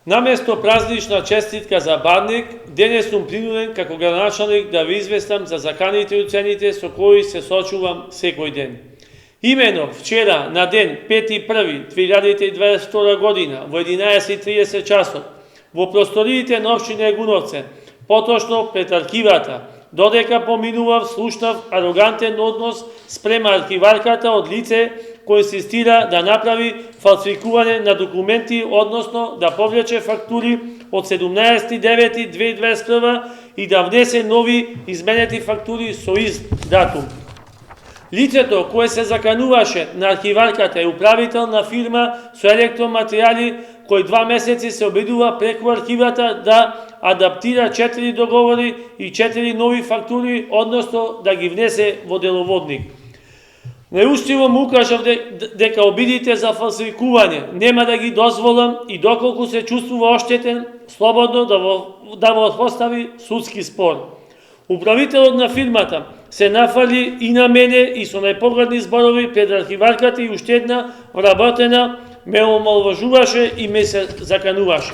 Наместо празнична честитка за Бадник, денес сум принуден како градоначалник да ви известам за заканите и уцените со кои се сочувам секој ден. Имено вчера на ден 5.1.2022 година во 11:30 часот во просториите на општина Егуновце, поточно пред архивата, додека поминував, слушнав арогантен однос спрема архиварката од лице кој инсистира да направи фалсификување на документи, односно да повлече фактури од 17.9.2021 и да внесе нови изменети фактури со ист датум. Лицето кое се закануваше на архиварката е управител на фирма со електроматеријали кој 2 месеци се обидува преку архивата да адаптира 4 договори и 4 нови фактури, односно да ги внесе во деловодник. Неустиво му укажав дека обидите за фалсификување нема да ги дозволам и доколку се чувствува оштетен, слободно да во постави судски спор. Управителот на фирмата се нафали и на мене и со најпоградни зборови пред архиварката и уште една вработена ме омалважуваше и ме се закануваше.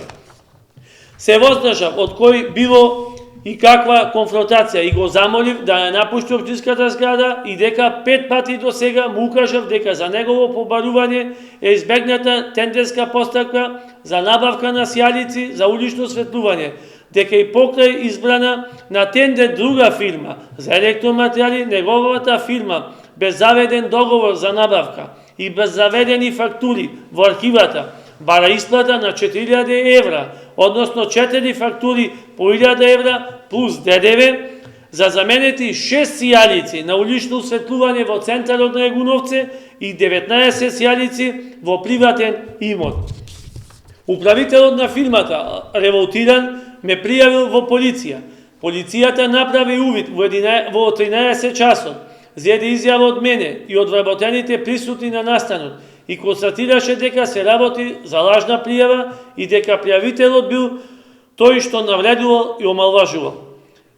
Се воздржав од кој било и каква конфронтација и го замолив да ја напушти општинската зграда и дека 5 пати до сега му укажав дека за негово побарување е избегната тендерска постапка за набавка на сјалици за улично осветлување, дека и покрај избрана на тендер друга фирма за електроматеријали, неговата фирма без заведен договор за набавка и без заведени фактури во архивата бара исплата на 4.000 евра, односно 4 фактури по 1.000 евра плюс ДДВ за заменети 6 сијалици на улично осветлување во центарот на Егуновце и 19 сијалици во приватен имот. Управителот на фирмата, револтиран, ме пријавил во полиција. Полицијата направи увид во 13 часот, зеде изјава од мене и од вработените присутни на настанот и констатираше дека се работи за лажна пријава и дека пријавителот бил тој што навредувал и омалважувал.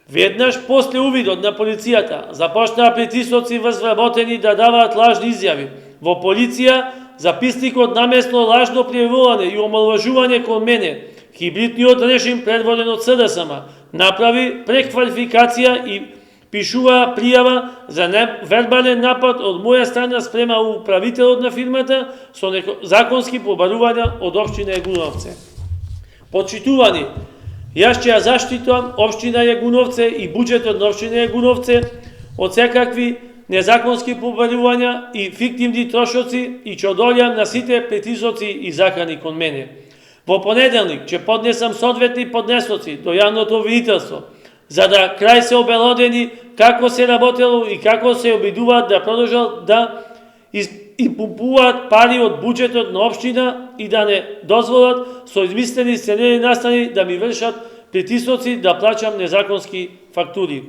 Веднаш после увидот на полицијата започнаа притисоци врз вработени да даваат лажни изјави. Во полиција записникот намесно лажно пријавување и омалважување кон мене, хибридниот режим предводен од СДСМ направи преквалификација и пишува пријава за вербален напад од моја страна спрема управителот на фирмата со законски побарувања од општина Егуновце. Почитувани, јас ќе ја заштитувам општина Егуновце и буџетот на општина Егуновце од секакви незаконски побарувања и фиктивни трошоци и ќе одолјам на сите притисоци и закани кон мене. Во понеделник ќе поднесам соодветни поднесоци до јавното обвинителство, за да крај се обелодени како се работело и како се обидуваат да продолжат да импумпуваат пари од буџетот на општина и да не дозволат со измислени сценери настани да ми вршат притисоци да плаќам незаконски фактури.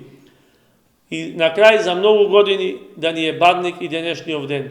И на крај за многу години да ни е Бадник и денешниот ден.